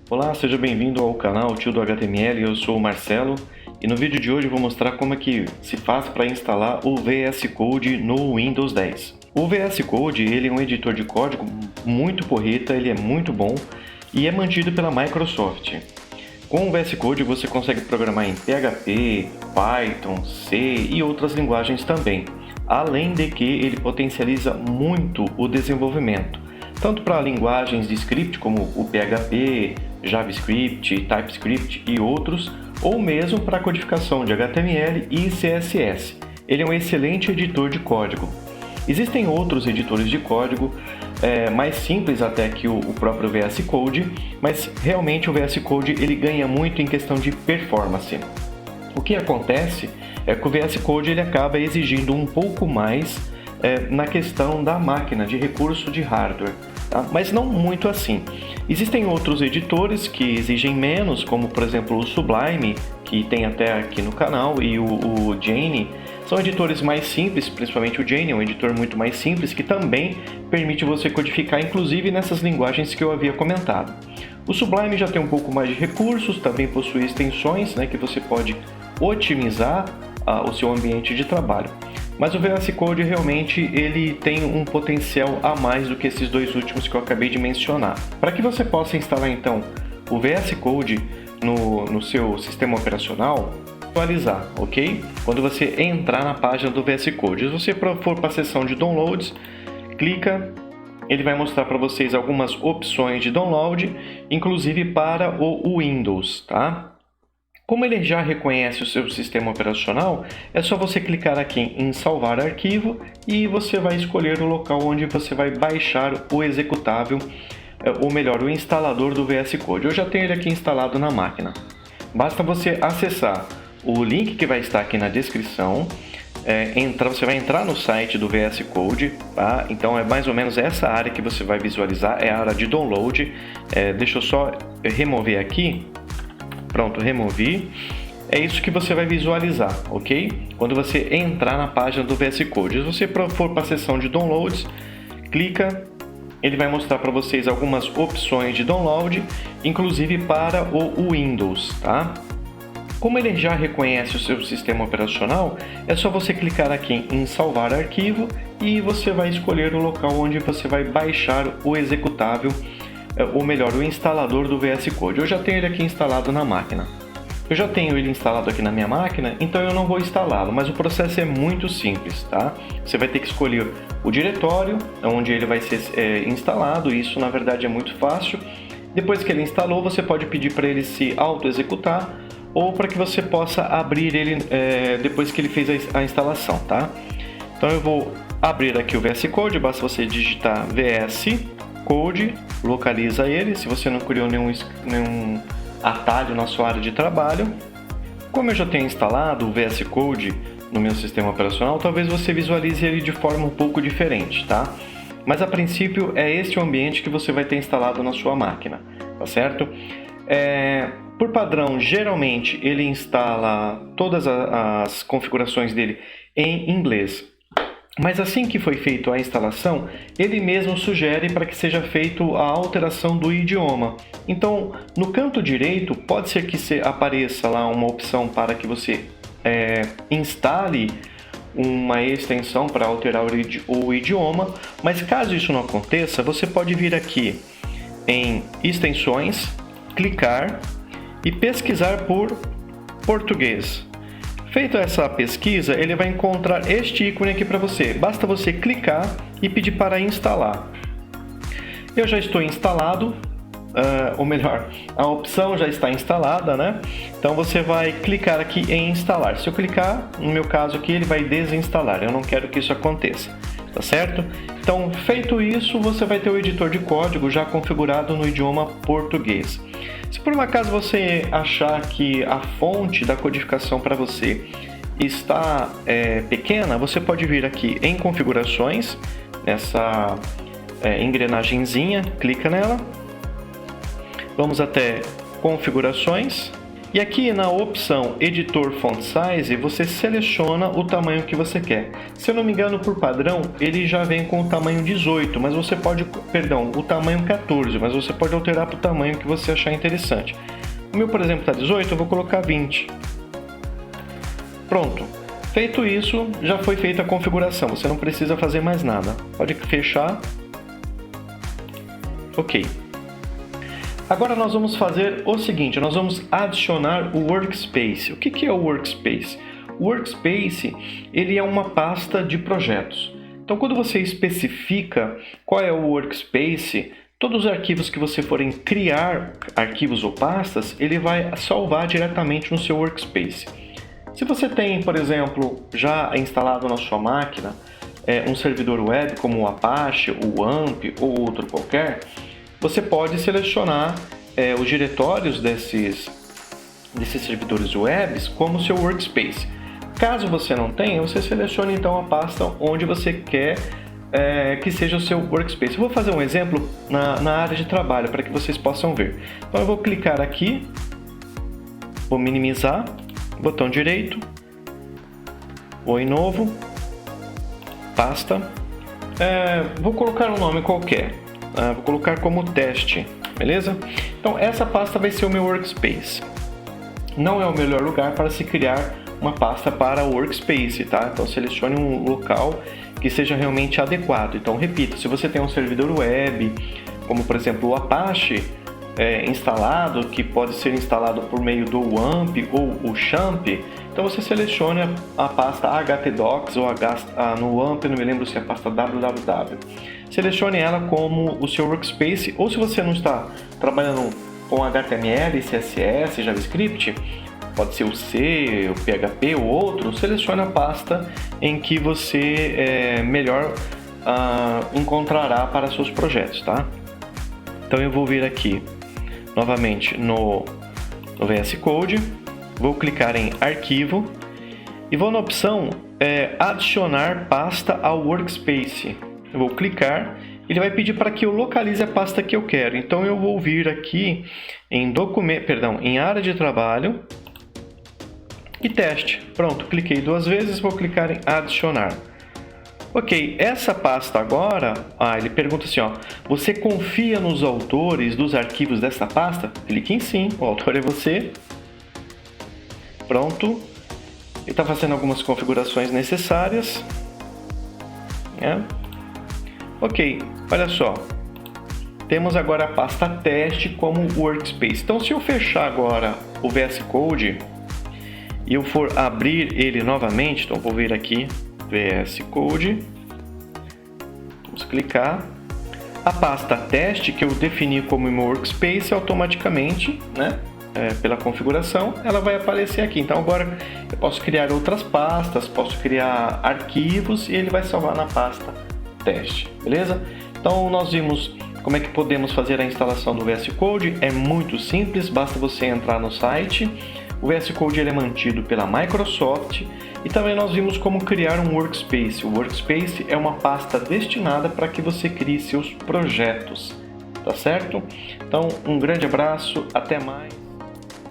Olá, seja bem-vindo ao canal Tio do HTML, eu sou o Marcelo e no vídeo de hoje eu vou mostrar como é que se faz para instalar o VS Code no Windows 10. O VS Code ele é um editor de código muito porreta, ele é muito bom e é mantido pela Microsoft. Com o VS Code você consegue programar em PHP, Python, C e outras linguagens também, além de que ele potencializa muito o desenvolvimento, tanto para linguagens de script como o PHP, JavaScript, TypeScript e outros, ou mesmo para codificação de HTML e CSS. Ele é um excelente editor de código. Existem outros editores de código mais simples até que o próprio VS Code, mas realmente o VS Code ele ganha muito em questão de performance. O que acontece é que o VS Code ele acaba exigindo um pouco mais na questão da máquina, de recurso de hardware, tá? Mas não muito assim. Existem outros editores que exigem menos, como por exemplo o Sublime, que tem até aqui no canal, e o Jane. São editores mais simples, principalmente o Jane é um editor muito mais simples, que também permite você codificar, inclusive nessas linguagens que eu havia comentado. O Sublime já tem um pouco mais de recursos, também possui extensões, né, que você pode otimizar o seu ambiente de trabalho. Mas o VS Code realmente ele tem um potencial a mais do que esses dois últimos que eu acabei de mencionar. Para que você possa instalar então o VS Code no seu sistema operacional, atualizar, ok? Quando você entrar na página do VS Code, se você for para a seção de downloads, clica, ele vai mostrar para vocês algumas opções de download, inclusive para o Windows, tá? Como ele já reconhece o seu sistema operacional, é só você clicar aqui em salvar arquivo e você vai escolher o local onde você vai baixar o executável, ou melhor, o instalador do VS Code. Eu já tenho ele aqui instalado na máquina. Basta você acessar o link que vai estar aqui na descrição, você vai entrar no site do VS Code, tá? Então é mais ou menos essa área que você vai visualizar, é a área de download. Deixa eu só remover aqui. Pronto, removi. É isso que você vai visualizar, ok? Quando você entrar na página do VS Code. Se você for para a seção de downloads, clica, ele vai mostrar para vocês algumas opções de download, inclusive para o Windows, tá? Como ele já reconhece o seu sistema operacional, é só você clicar aqui em salvar arquivo e você vai escolher o local onde você vai baixar o executável, ou melhor, o instalador do VS Code. Eu já tenho ele aqui instalado na máquina. Eu já tenho ele instalado aqui na minha máquina, então eu não vou instalá-lo, mas o processo é muito simples, tá? Você vai ter que escolher o diretório onde ele vai ser instalado, isso na verdade é muito fácil. Depois que ele instalou, você pode pedir para ele se auto-executar ou para que você possa abrir ele depois que ele fez a instalação, tá? Então eu vou abrir aqui o VS Code, basta você digitar VS Code, localiza ele, se você não criou nenhum atalho na sua área de trabalho. Como eu já tenho instalado o VS Code no meu sistema operacional, talvez você visualize ele de forma um pouco diferente, tá? Mas a princípio é este o ambiente que você vai ter instalado na sua máquina, tá certo? Por padrão, geralmente ele instala todas as configurações dele em inglês. Mas assim que foi feita a instalação, ele mesmo sugere para que seja feita a alteração do idioma. Então, no canto direito, pode ser que apareça lá uma opção para que você instale uma extensão para alterar o idioma, mas caso isso não aconteça, você pode vir aqui em extensões, clicar e pesquisar por português. Feita essa pesquisa, ele vai encontrar este ícone aqui para você. Basta você clicar e pedir para instalar. Eu já estou instalado, ou melhor, a opção já está instalada, né? Então você vai clicar aqui em instalar. Se eu clicar, no meu caso aqui, ele vai desinstalar. Eu não quero que isso aconteça, tá certo? Então, feito isso, você vai ter o editor de código já configurado no idioma português. Se por um acaso você achar que a fonte da codificação para você está pequena, você pode vir aqui em configurações, nessa engrenagemzinha, clica nela, vamos até configurações E aqui na opção Editor Font Size, você seleciona o tamanho que você quer. Se eu não me engano, por padrão, ele já vem com o tamanho 18, mas você pode, perdão, o tamanho 14, mas você pode alterar para o tamanho que você achar interessante. O meu, por exemplo, está 18, eu vou colocar 20. Pronto. Feito isso, já foi feita a configuração, você não precisa fazer mais nada. Pode fechar. Ok. Agora nós vamos fazer o seguinte, nós vamos adicionar o Workspace. O que é o Workspace? O Workspace, ele é uma pasta de projetos. Então, quando você especifica qual é o Workspace, todos os arquivos que você forem criar, arquivos ou pastas, ele vai salvar diretamente no seu Workspace. Se você tem, por exemplo, já instalado na sua máquina um servidor web como o Apache, o AMP ou outro qualquer, você pode selecionar os diretórios desses servidores web como seu Workspace. Caso você não tenha, você seleciona então a pasta onde você quer que seja o seu Workspace. Eu vou fazer um exemplo na área de trabalho para que vocês possam ver. Então eu vou clicar aqui, vou minimizar, botão direito, vou em novo, pasta, vou colocar um nome qualquer, vou colocar como teste, beleza? Então essa pasta vai ser o meu Workspace. Não é o melhor lugar para se criar uma pasta para o Workspace, tá? Então selecione um local que seja realmente adequado. Então repito, se você tem um servidor web, como por exemplo o Apache, instalado, que pode ser instalado por meio do WAMP ou o XAMPP, então você seleciona a pasta htdocs ou no WAMP, não me lembro se é a pasta www. Selecione ela como o seu Workspace, ou se você não está trabalhando com HTML, CSS, JavaScript, pode ser o C, o PHP ou outro, selecione a pasta em que você melhor encontrará para seus projetos, tá? Então eu vou vir aqui novamente no VS Code, vou clicar em Arquivo e vou na opção Adicionar pasta ao Workspace. Eu vou clicar, ele vai pedir para que eu localize a pasta que eu quero. Então eu vou vir aqui em em área de trabalho e teste. Pronto, cliquei 2 vezes, vou clicar em Adicionar. Ok, essa pasta agora, ele pergunta assim, você confia nos autores dos arquivos dessa pasta? Clique em sim, o autor é você. Pronto, ele está fazendo algumas configurações necessárias. Ok, olha só, temos agora a pasta teste como Workspace. Então se eu fechar agora o VS Code e eu for abrir ele novamente, então vou vir aqui, VS Code, vamos clicar, a pasta teste que eu defini como meu Workspace automaticamente, pela configuração, ela vai aparecer aqui. Então agora eu posso criar outras pastas, posso criar arquivos e ele vai salvar na pasta teste, beleza? Então nós vimos como é que podemos fazer a instalação do VS Code, é muito simples, basta você entrar no site. O VS Code ele é mantido pela Microsoft e também nós vimos como criar um Workspace. O Workspace é uma pasta destinada para que você crie seus projetos, tá certo? Então, um grande abraço, até mais.